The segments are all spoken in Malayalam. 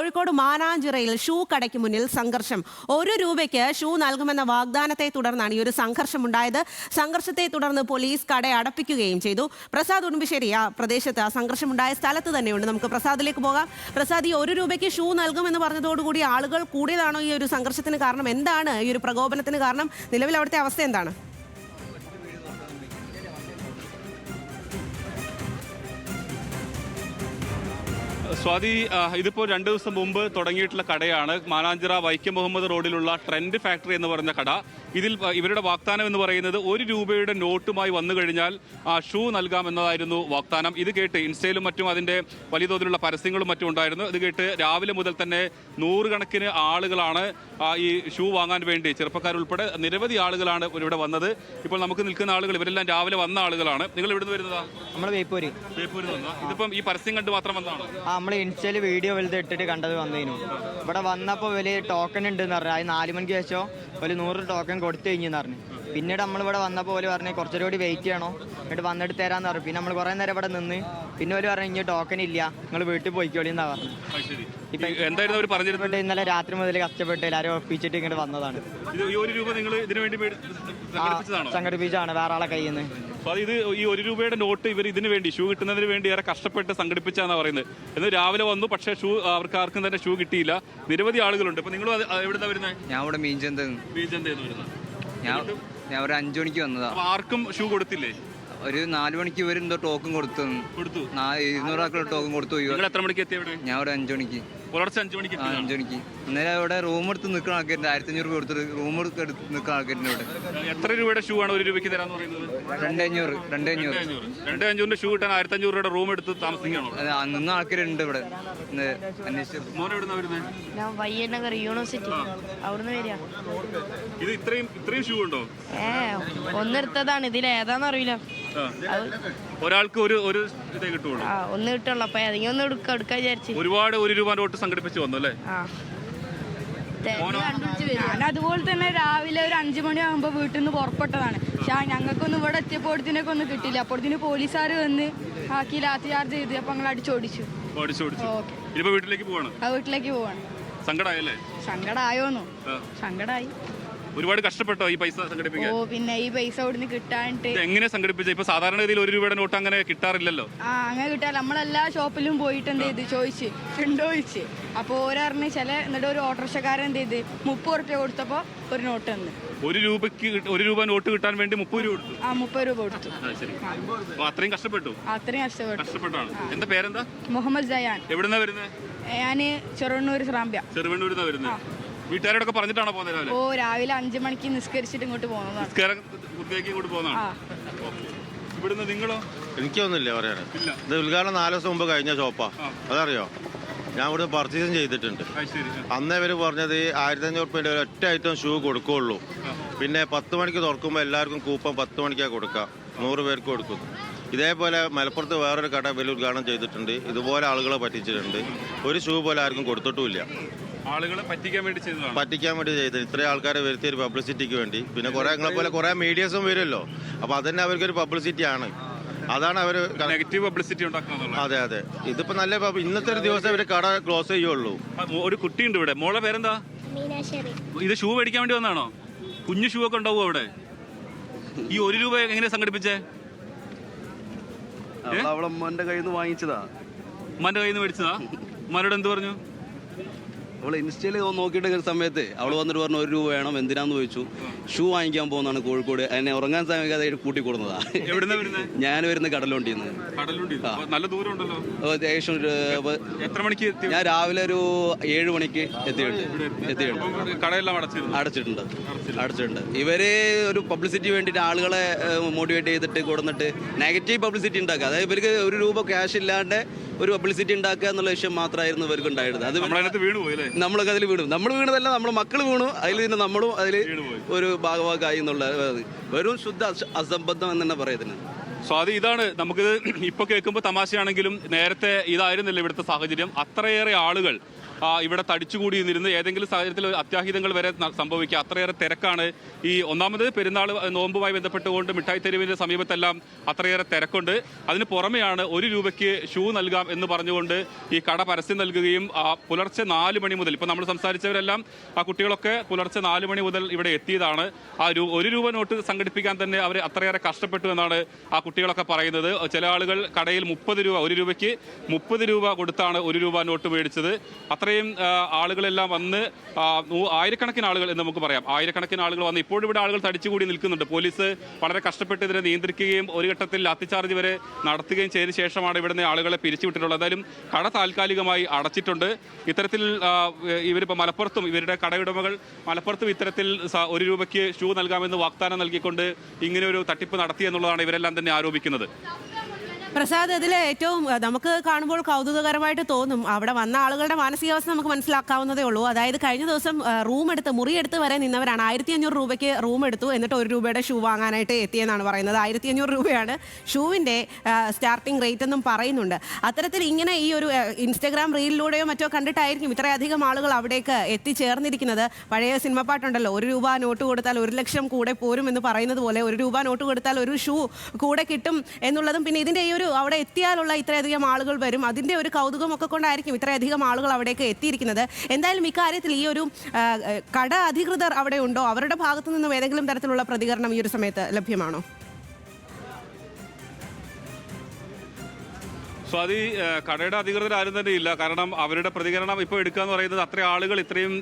കോഴിക്കോട് മാനാഞ്ചിറയിൽ ഷൂ കടയ്ക്ക് മുന്നിൽ സംഘർഷം. 1 രൂപയ്ക്ക് ഷൂ നൽകുമെന്ന വാഗ്ദാനത്തെ തുടർന്നാണ് ഈ ഒരു സംഘർഷം ഉണ്ടായത്. സംഘർഷത്തെ തുടർന്ന് പോലീസ് കട അടപ്പിക്കുകയും ചെയ്തു. പ്രസാദ് ഉടുമ്പിശ്ശേരി ആ പ്രദേശത്ത് ആ സംഘർഷമുണ്ടായ സ്ഥലത്ത് തന്നെയുണ്ട്. നമുക്ക് പ്രസാദിലേക്ക് പോകാം. പ്രസാദ്, ഈ 1 രൂപയ്ക്ക് ഷൂ നൽകുമെന്ന് പറഞ്ഞതോടുകൂടി ആളുകൾ കൂടിയതാണോ ഈ ഒരു സംഘർഷത്തിന് കാരണം? എന്താണ് ഈ ഒരു പ്രകോപനത്തിന് കാരണം? നിലവിൽ അവിടുത്തെ അവസ്ഥ എന്താണ്? സ്വാതി, ഇതിപ്പോൾ 2 ദിവസം മുമ്പ് തുടങ്ങിയിട്ടുള്ള കടയാണ് മാനാഞ്ചിറ വൈക്കം മുഹമ്മദ് റോഡിലുള്ള ട്രെൻഡ് ഫാക്ടറി എന്ന് പറഞ്ഞ കട. ഇതിൽ ഇവരുടെ വാഗ്ദാനം എന്ന് പറയുന്നത് 1 രൂപയുടെ നോട്ടുമായി വന്നു കഴിഞ്ഞാൽ ഷൂ നൽകാമെന്നതായിരുന്നു വാഗ്ദാനം. ഇത് കേട്ട് ഇൻസ്റ്റയിലും മറ്റും അതിൻ്റെ വലിയ തോതിലുള്ള പരസ്യങ്ങളും മറ്റും ഉണ്ടായിരുന്നു. ഇത് കേട്ട് രാവിലെ മുതൽ തന്നെ 100 കണക്കിന് ആളുകളാണ് ഈ ഷൂ വാങ്ങാൻ വേണ്ടി, ചെറുപ്പക്കാരുൾപ്പെടെ നിരവധി ആളുകളാണ് ഇവിടെ വന്നത്. ഇപ്പോൾ നമുക്ക് നിൽക്കുന്ന ആളുകൾ ഇവരെല്ലാം രാവിലെ വന്ന ആളുകളാണ്. നിങ്ങൾ ഇവിടുന്ന് വരുന്നതാ? നമ്മൾ ബേപ്പൂര് വന്ന. ഇതിപ്പം ഈ പരസ്യം കണ്ട് മാത്രം വന്നതാണ്? നമ്മൾ ഇൻസ്റ്റയിൽ വീഡിയോ വലുത് ഇട്ടിട്ട് കണ്ടത് വന്നതിനു. ഇവിടെ വന്നപ്പോൾ വലിയ ടോക്കൺ ഉണ്ടെന്ന് പറഞ്ഞു. അത് 4 മണിക്ക് ശേഷം ഒരു 100 ടോക്കൺ കൊടുത്തു കഴിഞ്ഞെന്ന് പറഞ്ഞു. പിന്നീട് നമ്മളിവിടെ വന്നപ്പോൾ ഓല് പറഞ്ഞു കുറച്ചുകൂടി കൂടി വെയിറ്റ് ചെയ്യണോ, എന്നിട്ട് വന്നിട്ട് തരാമെന്ന് പറഞ്ഞു. പിന്നെ നമ്മൾ കുറേ നേരം ഇവിടെ നിന്ന് പിന്നെ ഓല് പറഞ്ഞു ഇനി ടോക്കൺ ഇല്ല, നിങ്ങൾ വീട്ടിൽ പോയിക്കോളി എന്നാ പറഞ്ഞു. ഇന്നലെ രാത്രി മുതൽ കഷ്ടപ്പെട്ട് എല്ലാവരും ഒപ്പിച്ചിട്ട് ഇങ്ങോട്ട് വന്നതാണ്. സംഘടിപ്പിച്ചാണ് വേറെ ആളെ കയ്യിൽ നിന്ന്. ഇത് ഈ 1 രൂപയുടെ നോട്ട് ഇവർ ഇതിനു വേണ്ടി, ഷൂ കിട്ടുന്നതിന് വേണ്ടി ഏറെ കഷ്ടപ്പെട്ട് സംഘടിപ്പിച്ചാന്നാ പറയുന്നത്. എന്ന് രാവിലെ വന്നു, പക്ഷേ ഷൂ അവർക്ക് ആർക്കും തന്നെ ഷൂ കിട്ടിയില്ല. നിരവധി ആളുകളുണ്ട്. അപ്പൊ നിങ്ങൾ എവിടുന്നാ വരുന്നത്? ഞാൻ ഇവിടെ മീൻചന്തന്ന് ഞാൻ ഒരു 5 മണിക്ക് വന്നതാ. ആർക്കും ഷൂ കൊടുത്തില്ലേ? ഒരു 4 മണിക്ക് ഇവരെന്തോ ടോക്കൺ കൊടുത്തു. 200 ആൾക്കുള്ള ടോക്കൺ കൊടുത്തു. എത്ര മണിക്ക് എത്തിയ? ഞാൻ ഒരു 5 മണിക്ക്. 5 മണിക്ക്. ഇന്നലെ ഇവിടെ റൂം എടുത്ത് നിൽക്കുന്ന ആൾക്കാരുണ്ട്. 1500 രൂപ കൊടുത്തിട്ട് റൂം എടുത്ത് നിൽക്കുന്ന ആൾക്കാരുണ്ട് ഇവിടെ. എത്ര രൂപയുടെ ഷൂ ആണ് 1 രൂപയ്ക്ക് തരാന്ന് പറയുന്നത്? 2500 ഷൂ കിട്ടാൻ 1500 രൂപയുടെ റൂം എടുത്ത് താമസിക്കണോ? നിന്ന ആൾക്കാരുണ്ട് ഇവിടെ അന്വേഷിച്ചു. മോനെ എവിടുന്നാ വരുന്നത്? ഞാൻ വയ്യനഗർ യൂണിവേഴ്സിറ്റി അവിടുന്ന് വരിക. ഇത് ഇത്രയും ഷൂ ഉണ്ടോ? ഒന്നെടുത്തതാണ്, ഇതിൽ ഏതാന്ന് അറിയില്ല. ഒരാൾക്ക് ഒരു ഇതേ കിട്ടുള്ളൂ. ഒന്ന് കിട്ടുള്ളൂ. അപ്പൊ ഏതെങ്കിലും ഒന്ന് എടുക്കാൻ വിചാരിച്ചു. ഒരുപാട് 1 രൂപ നോട്ട് സംഘടിപ്പിച്ച് വന്നു അല്ലേ? ഞാൻ അതുപോലെ തന്നെ രാവിലെ ഒരു 5 മണിയാകുമ്പോ വീട്ടിൽ നിന്ന് പുറപ്പെട്ടതാണ്. പക്ഷെ ഞങ്ങൾക്കൊന്നും ഇവിടെ എത്തിയപ്പോഴത്തേനൊക്കെ ഒന്നും കിട്ടില്ല. അപ്പോഴത്തേന് പോലീസുകാർ വന്ന് ആക്കി ലാത്തി ചാർജ് ചെയ്ത് അപ്പൊ ഞങ്ങൾ അടിച്ചോടിച്ചു. വീട്ടിലേക്ക് പോവാണ്. വീട്ടിലേക്ക് പോവാണ്. സങ്കടമായല്ലേ? സങ്കടമായോന്നു? സങ്കടമായി. ഒരുപാട് കഷ്ടപ്പെട്ടോ ഈ പൈസ സംഘടിപ്പിക്കാൻ? പിന്നെ ഈ പൈസ ഇവിടുന്ന് കിട്ടാനിട്ട് എങ്ങനെ സംഘടിപ്പിച്ച? ഇപ്പൊ സാധാരണഗതിയിൽ 1 രൂപയുടെ നോട്ട് അങ്ങനെ കിട്ടാറില്ലല്ലോ. അങ്ങനെ കിട്ടാൻ നമ്മളെല്ലാ ഷോപ്പിലും പോയിട്ട് എന്ത് ചെയ്ത് ഉണ്ടോ ചോദിച്ച്. അപ്പൊ ഓരറിഞ്ഞ് എന്നിട്ട് ഒരു ഓട്ടോറിക്ഷക്കാരൻ എന്ത് ചെയ്ത് 30 റുപ്യ കൊടുത്തപ്പോ ഒരു നോട്ട് തന്നു. 1 രൂപ നോട്ട് കിട്ടാൻ വേണ്ടി 30 രൂപ കൊടുത്തു. 30 രൂപ കൊടുത്തു. അത്രയും കഷ്ടപ്പെട്ടു. കഷ്ടപ്പെട്ടാണ്. എന്താ പേരെന്താ? മുഹമ്മദ് ജയാൻ. എവിടുന്നാ വരുന്നത്? ഞാന് ചെറുവണ്ണൂർ ശ്രാമ്പ്യ. ചെറുവണ്ണൂരിന്നാ വരുന്നത്. വീട്ടുകാരോടൊക്കെ പറഞ്ഞിട്ടാണോ പോകുന്നത്? രാവിലെ 5 മണിക്ക് നിസ്കരിച്ചിട്ട് ഇങ്ങോട്ട് പോകുന്നതാണ്. ഇവിടുന്ന് നിങ്ങളോ? എനിക്കൊന്നുമില്ല പറയാൻ. ഇത് ഉദ്ഘാടനം 4 ദിവസം മുമ്പ് കഴിഞ്ഞ ഷോപ്പാ. അതറിയോ? ഞാൻ ഇവിടെ പർച്ചേസും ചെയ്തിട്ടുണ്ട്. അന്നേ ഇവര് പറഞ്ഞത് 1500 റുപ്യൻ്റെ ഒറ്റ ഐറ്റം ഷൂ കൊടുക്കുള്ളൂ. പിന്നെ 10 മണിക്ക് തുറക്കുമ്പോൾ എല്ലാവർക്കും കൂപ്പൺ 10 മണിക്കാണ് കൊടുക്കുക. 100 പേർക്ക് കൊടുക്കുന്നു. ഇതേപോലെ മലപ്പുറത്ത് വേറൊരു കട വലിയ ഉദ്ഘാടനം ചെയ്തിട്ടുണ്ട്. ഇതുപോലെ ആളുകളെ പറ്റിച്ചിട്ടുണ്ട്. ഒരു ഷൂ പോലെ ആർക്കും കൊടുത്തിട്ടുമില്ല. ആളുകളെ പറ്റിക്കാൻ വേണ്ടി ചെയ്തത്. ഇത്രയും ആൾക്കാരെ വരുത്തിയ ഒരു പബ്ലിസിറ്റിക്ക് വേണ്ടി. പിന്നെ നിങ്ങളെ പോലെ കുറെ മീഡിയസും വരുമല്ലോ. അപ്പൊ അതന്നെ അവർക്കൊരു പബ്ലിസിറ്റി ആണ്. അതാണ് അവര് നെഗറ്റീവ് പബ്ലിസിറ്റി ഉണ്ടാക്കുന്നത്. അതെ. ഇതിപ്പോ നല്ല ഇന്നത്തെ ഒരു ദിവസം ഇവര് കട ക്ലോസ് ചെയ്യുള്ളൂ. ഒരു കുട്ടിയുണ്ട് ഇവിടെ. മോളെ പേരെന്താ? ഇത് ഷൂ മേടിക്കാൻ വേണ്ടി വന്നാണോ? കുഞ്ഞു ഷൂ ഒക്കെ ഉണ്ടാവും അവിടെ. ഈ 1 രൂപ എങ്ങനെ സംഘടിപ്പിച്ചേ? അവളെ ഉമ്മാന്റെ കയ്യിൽ നിന്ന് വാങ്ങിച്ചതാ. ഉമ്മാന്റെ കയ്യിൽ നിന്ന് മേടിച്ചതാ? ഉമ്മാനോട് എന്ത് പറഞ്ഞു? അവള് ഇൻസ്റ്റയിൽ നോക്കിയിട്ട് സമയത്ത് അവള് വന്നിട്ട് പറഞ്ഞു 1 രൂപ വേണം. എന്തിനാന്ന് ചോദിച്ചു. ഷൂ വാങ്ങിക്കാൻ പോകുന്നതാണ് കോഴിക്കോട്. എന്നെ ഉറങ്ങാൻ സമയത്ത് കൂട്ടി കൊടുന്നതാ. ഞാൻ വരുന്ന കടലുണ്ടിന്ന്. ഏകദേശം എത്ര മണിക്ക്? ഞാൻ രാവിലെ ഒരു 7 മണിക്ക് എത്തിയിട്ടുണ്ട്. അടച്ചിട്ടുണ്ട്. ഇവര് ഒരു പബ്ലിസിറ്റി വേണ്ടിയിട്ട് ആളുകളെ മോട്ടിവേറ്റ് ചെയ്തിട്ട് കൊടുന്നിട്ട് നെഗറ്റീവ് പബ്ലിസിറ്റി ഉണ്ടാക്കുക. അതായത് ഇവർക്ക് 1 രൂപ ക്യാഷ് ഇല്ലാണ്ട് ഒരു പബ്ലിസിറ്റി ഉണ്ടാക്കുക എന്നുള്ള ലക്ഷ്യം മാത്രമായിരുന്നു ഇവർക്ക് ഉണ്ടായിരുന്നത്. അത് നമ്മളൊക്കെ അതിൽ വീണു. നമ്മൾ വീണതല്ല, നമ്മളെ മക്കൾ വീണു. അതിൽ പിന്നെ നമ്മളും അതിൽ ഒരു ഭാഗമായി എന്നുള്ള വെറും ശുദ്ധ അസംബന്ധം എന്ന് തന്നെ പറയുന്നത്. സ്വാതി, ഇതാണ് നമുക്കിത് ഇപ്പൊ കേൾക്കുമ്പോൾ തമാശയാണെങ്കിലും നേരത്തെ ഇതായിരുന്നില്ല ഇവിടുത്തെ സാഹചര്യം. അത്രയേറെ ആളുകൾ ഇവിടെ തടിച്ചുകൂടി നിന്നിരുന്ന് ഏതെങ്കിലും സാഹചര്യത്തിൽ അത്യാഹിതങ്ങൾ വരെ സംഭവിക്കുക. അത്രയേറെ തിരക്കാണ്. ഈ ഒന്നാമത് പെരുന്നാൾ നോമ്പുമായി ബന്ധപ്പെട്ടുകൊണ്ട് മിഠായി തെരുവിന്റെ സമീപത്തെല്ലാം അത്രയേറെ തിരക്കുണ്ട്. അതിന് പുറമെയാണ് 1 രൂപയ്ക്ക് ഷൂ നൽകാം എന്ന് പറഞ്ഞുകൊണ്ട് ഈ കട പരസ്യം നൽകുകയും പുലർച്ചെ 4 മണി മുതൽ, ഇപ്പം നമ്മൾ സംസാരിച്ചവരെല്ലാം ആ കുട്ടികളൊക്കെ പുലർച്ചെ 4 മണി മുതൽ ഇവിടെ എത്തിയതാണ്. ആ 1 രൂപ നോട്ട് സംഘടിപ്പിക്കാൻ തന്നെ അവർ അത്രയേറെ കഷ്ടപ്പെട്ടു എന്നാണ് ആ കുട്ടികളൊക്കെ പറയുന്നത്. ചില ആളുകൾ കടയിൽ 30 രൂപ, 1 രൂപയ്ക്ക് 30 രൂപ കൊടുത്താണ് 1 രൂപ നോട്ട് മേടിച്ചത്. അത്രയും ആളുകളെല്ലാം വന്ന് ആയിരക്കണക്കിന് ആളുകൾ എന്ന് നമുക്ക് പറയാം, ആയിരക്കണക്കിന് ആളുകൾ വന്ന് ഇപ്പോഴും ഇവിടെ ആളുകൾ തടിച്ചുകൂടി നിൽക്കുന്നുണ്ട്. പോലീസ് വളരെ കഷ്ടപ്പെട്ട് ഇതിനെ നിയന്ത്രിക്കുകയും ഒരു ഘട്ടത്തിൽ ലാത്തിചാർജ് വരെ നടത്തുകയും ചെയ്ത ശേഷമാണ് ഇവിടുന്ന് ആളുകളെ പിരിച്ചുവിട്ടിട്ടുള്ളത്. എന്തായാലും കട താൽക്കാലികമായി അടച്ചിട്ടുണ്ട്. ഇത്തരത്തിൽ ഇവരിപ്പോൾ മലപ്പുറത്തും ഇവരുടെ കടയുടമകൾ മലപ്പുറത്തും ഇത്തരത്തിൽ 1 രൂപയ്ക്ക് ഷൂ നൽകാമെന്ന് വാഗ്ദാനം നൽകിക്കൊണ്ട് ഇങ്ങനെ ഒരു തട്ടിപ്പ് നടത്തി എന്നുള്ളതാണ് ഇവരെല്ലാം തന്നെ ആരോപിക്കുന്നത്. പ്രസാദ്, ഇതിൽ ഏറ്റവും നമുക്ക് കാണുമ്പോൾ കൗതുകകരമായിട്ട് തോന്നും, അവിടെ വന്ന ആളുകളുടെ മാനസികാവസ്ഥ നമുക്ക് മനസ്സിലാക്കാവുന്നതേ ഉള്ളൂ. അതായത് കഴിഞ്ഞ ദിവസം മുറിയെടുത്ത് വരെ നിന്നവരാണ്. 1500 രൂപയ്ക്ക് റൂം എടുത്തു, എന്നിട്ട് 1 രൂപയുടെ ഷൂ വാങ്ങാനായിട്ട് എത്തിയെന്നാണ് പറയുന്നത്. 1500 രൂപയാണ് ഷൂവിൻ്റെ സ്റ്റാർട്ടിംഗ് റേറ്റ് എന്നും പറയുന്നുണ്ട്. അത്തരത്തിൽ ഇങ്ങനെ ഈ ഒരു ഇൻസ്റ്റഗ്രാം റീലിലൂടെയോ മറ്റോ കണ്ടിട്ടായിരിക്കും ഇത്രയധികം ആളുകൾ അവിടേക്ക് എത്തിച്ചേർന്നിരിക്കുന്നത്. പഴയ സിനിമ പാട്ടുണ്ടല്ലോ, 1 രൂപ നോട്ട് കൊടുത്താൽ 1 ലക്ഷം കൂടെ പോരും എന്ന് പറയുന്നത് പോലെ 1 രൂപ നോട്ട് കൊടുത്താൽ 1 ഷൂ കൂടെ കിട്ടും എന്നുള്ളതും, പിന്നെ ഇതിൻ്റെ അവിടെ എത്തിയാലുള്ള ഇത്രയധികം ആളുകൾ വരും, അതിന്റെ ഒരു കൗതുകമൊക്കെ കൊണ്ടായിരിക്കും ഇത്രയധികം ആളുകൾ അവിടേക്ക് എത്തിയിരിക്കുന്നത്. എന്തായാലും ഇക്കാര്യത്തിൽ ഈ ഒരു കട അധികൃതർ അവിടെ ഉണ്ടോ? അവരുടെ ഭാഗത്തു നിന്നും ഏതെങ്കിലും തരത്തിലുള്ള പ്രതികരണം ഈ ഒരു സമയത്ത് ലഭ്യമാണോ? സ്വാതി, കടയുടെ അധികൃതർ ആരും തന്നെ ഇല്ല. കാരണം അവരുടെ പ്രതികരണം ഇപ്പോൾ എടുക്കുക എന്ന് പറയുന്നത് അത്ര ആളുകൾ ഇത്രയും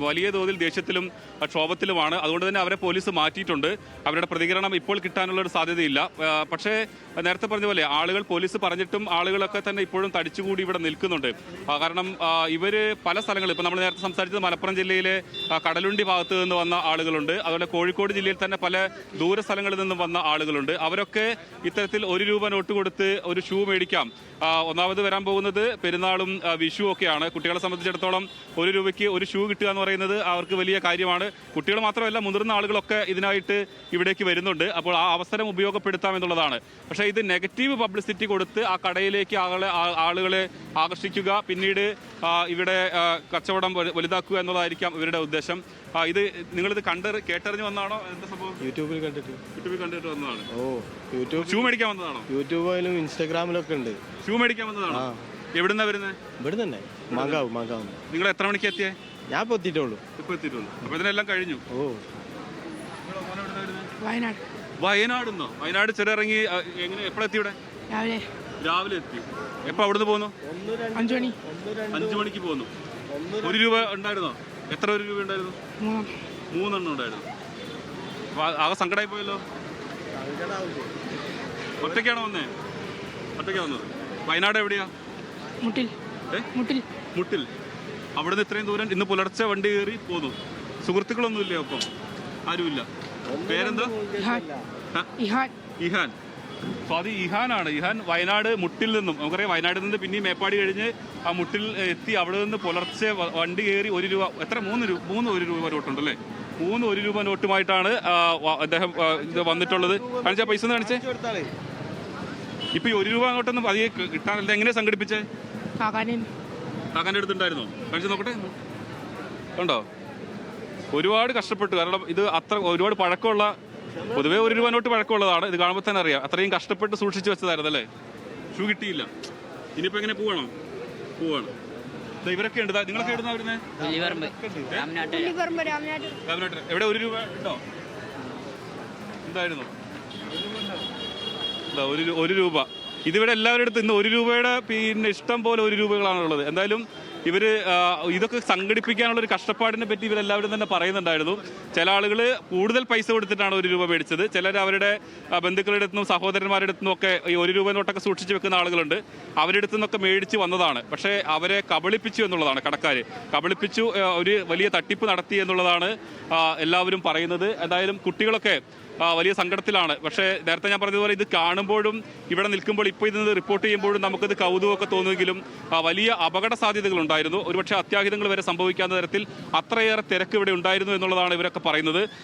വലിയ തോതിൽ ദേഷ്യത്തിലും ക്ഷോഭത്തിലുമാണ്. അതുകൊണ്ട് തന്നെ അവരെ പോലീസ് മാറ്റിയിട്ടുണ്ട്. അവരുടെ പ്രതികരണം ഇപ്പോൾ കിട്ടാനുള്ള ഒരു സാധ്യതയില്ല. പക്ഷേ നേരത്തെ പറഞ്ഞ പോലെ ആളുകൾ പോലീസ് പറഞ്ഞിട്ടും ആളുകളൊക്കെ തന്നെ ഇപ്പോഴും തടിച്ചുകൂടി ഇവിടെ നിൽക്കുന്നുണ്ട്. കാരണം ഇവർ പല സ്ഥലങ്ങളിൽ, ഇപ്പോൾ നമ്മൾ നേരത്തെ സംസാരിച്ചത് മലപ്പുറം ജില്ലയിലെ കടലുണ്ടി ഭാഗത്ത് നിന്ന് വന്ന ആളുകളുണ്ട്. അതുപോലെ കോഴിക്കോട് ജില്ലയിൽ തന്നെ പല ദൂര സ്ഥലങ്ങളിൽ നിന്നും വന്ന ആളുകളുണ്ട്. അവരൊക്കെ ഇത്തരത്തിൽ 1 രൂപ നോട്ട് കൊടുത്ത് ഒരു ഷൂ മേടിക്കാം. ഒന്നാമത് വരാൻ പോകുന്നത് പെരുന്നാളും വിഷു ഒക്കെയാണ്. കുട്ടികളെ സംബന്ധിച്ചിടത്തോളം 1 രൂപയ്ക്ക് ഒരു ഷൂ കിട്ടുക എന്ന് പറയുന്നത് അവർക്ക് വലിയ കാര്യമാണ്. കുട്ടികൾ മാത്രമല്ല, മുതിർന്ന ആളുകളൊക്കെ ഇതിനായിട്ട് ഇവിടേക്ക് വരുന്നുണ്ട്. അപ്പോൾ ആ അവസരം ഉപയോഗപ്പെടുത്താം എന്നുള്ളതാണ്. പക്ഷേ ഇത് നെഗറ്റീവ് പബ്ലിസിറ്റി കൊടുത്ത് ആ കടയിലേക്ക് ആളുകളെ ആകർഷിക്കുക, പിന്നീട് ഇവിടെ കച്ചവടം വലുതാക്കുക എന്നുള്ളതായിരിക്കാം ഇവരുടെ ഉദ്ദേശം. ഇത് നിങ്ങളിത് കേട്ടറിഞ്ഞ് വന്നതാണോ? എന്താ സംഭവം? യൂട്യൂബിൽ കണ്ടിട്ട് വന്നതാണ്. ഷൂ മേടിക്കാൻ വന്നതാണോ? യൂട്യൂബിലും ഇൻസ്റ്റാഗ്രാമിലൊക്കെ ഉണ്ട്. ഷൂ മേടിക്കാൻ വന്നതാണോ? എവിടുന്നാ വരുന്നത്? ഇവിടെ തന്നെ മാങ്കാവ്. നിങ്ങൾ എത്ര മണിക്ക് എത്തിയേ? ഞാൻ ഇപ്പൊ എത്തിയിട്ടുള്ളൂ. അപ്പൊ ഇതിനെല്ലാം കഴിഞ്ഞു. വയനാടുന്നോ? വയനാട് ചെറിയിറങ്ങി എങ്ങനെ എപ്പോഴെത്തി ഇവിടെ? രാവിലെ എത്തി. എപ്പോ അവിടുന്ന് പോന്നു? 5 മണിക്ക് പോന്നു. 1 രൂപ ഉണ്ടായിരുന്നോ? എത്ര 1 രൂപ ഉണ്ടായിരുന്നു? 3 എണ്ണം ഉണ്ടായിരുന്നു. ആകെ സങ്കടമായി പോയല്ലോ. ഒറ്റയ്ക്കാണോ വന്നേ? ഒറ്റയ്ക്കാ വന്നത്. വയനാട് എവിടെയാ? മുട്ടിൽ. അവിടുന്ന് ഇത്രയും ദൂരം ഇന്ന് പുലർച്ചെ വണ്ടി കയറി പോന്നു. സുഹൃത്തുക്കളൊന്നും ഇല്ലേ? ഒപ്പം ആരുമില്ല. പേരെന്താ? ഇഹാൻ. സ്വാതി, ഇഹാനാണ്. ഇഹാൻ വയനാട് മുട്ടിൽ നിന്നും, നമുക്കറിയാം വയനാട്ടിൽ നിന്ന് പിന്നെയും മേപ്പാടി കഴിഞ്ഞ് ആ മുട്ടിൽ എത്തി. അവിടെ നിന്ന് പുലർച്ചെ വണ്ടി കയറി 1 രൂപ, എത്ര 3 1 രൂപ നോട്ടുണ്ടല്ലേ? 3 1 രൂപ നോട്ടുമായിട്ടാണ് അദ്ദേഹം ഇത് വന്നിട്ടുള്ളത്. കാണിച്ചാൽ പൈസ ഒന്ന് കാണിച്ചേ. ഇപ്പൊ ഈ 1 രൂപ നോട്ടൊന്നും അധികം കിട്ടാനില്ല. എങ്ങനെ സംഘടിപ്പിച്ചേ? കാക്കാൻ്റെ അടുത്തുണ്ടായിരുന്നോ? കാണിച്ചു നോക്കട്ടെ. കണ്ടോ? ഒരുപാട് കഷ്ടപ്പെട്ടു. കാരണം ഇത് ഒരുപാട് പഴക്കമുള്ള, പൊതുവേ 1 രൂപ നോട്ട് പഴക്കമുള്ളതാണ്. ഇത് കാണുമ്പോൾ തന്നെ അറിയാം. അത്രയും കഷ്ടപ്പെട്ട് സൂക്ഷിച്ചു വെച്ചതായിരുന്നു അല്ലേ? ഷൂ കിട്ടിയില്ല. ഇനിയിപ്പോ എങ്ങനെ പോവാണ്? ഇവരൊക്കെ ഉണ്ട്. നിങ്ങളൊക്കെ എവിടുന്നാ വരുന്നത്? എവിടെ 1 രൂപ ഉണ്ടോ? എന്തായിരുന്നു? 1 രൂപ. ഇതിവിടെ എല്ലാവരുടെ അടുത്ത് ഇന്ന് 1 രൂപയുടെ പിന്നെ ഇഷ്ടം പോലെ 1 രൂപകളാണുള്ളത്. എന്തായാലും ഇവർ ഇതൊക്കെ സംഘടിപ്പിക്കാനുള്ള ഒരു കഷ്ടപ്പാടിനെ പറ്റി ഇവരെല്ലാവരും തന്നെ പറയുന്നുണ്ടായിരുന്നു. ചില ആളുകൾ കൂടുതൽ പൈസ കൊടുത്തിട്ടാണ് 1 രൂപ മേടിച്ചത്. ചിലർ അവരുടെ ബന്ധുക്കളുടെ അടുത്തുനിന്നും സഹോദരന്മാരുടെ അടുത്തുനിന്നും ഒക്കെ ഈ 1 രൂപ നോട്ടൊക്കെ സൂക്ഷിച്ച് വെക്കുന്ന ആളുകളുണ്ട്. അവരുടെ അടുത്തു നിന്നൊക്കെ മേടിച്ച് വന്നതാണ്. പക്ഷേ അവരെ കബളിപ്പിച്ചു എന്നുള്ളതാണ്, കടക്കാർ കബളിപ്പിച്ചു, ഒരു വലിയ തട്ടിപ്പ് നടത്തി എന്നുള്ളതാണ് എല്ലാവരും പറയുന്നത്. എന്തായാലും കുട്ടികളൊക്കെ വലിയ സങ്കടത്തിലാണ്. പക്ഷേ നേരത്തെ ഞാൻ പറഞ്ഞതുപോലെ ഇത് കാണുമ്പോഴും ഇവിടെ നിൽക്കുമ്പോൾ ഇപ്പോൾ ഇതിന് റിപ്പോർട്ട് ചെയ്യുമ്പോഴും നമുക്കത് കൗതുകമൊക്കെ തോന്നുമെങ്കിലും വലിയ അപകട സാധ്യതകളുണ്ടായിരുന്നു. ഒരുപക്ഷെ അത്യാഹിതങ്ങൾ വരെ സംഭവിക്കാവുന്ന തരത്തിൽ അത്രയേറെ തിരക്ക് ഇവിടെ ഉണ്ടായിരുന്നു എന്നുള്ളതാണ് ഇവരൊക്കെ പറയുന്നത്.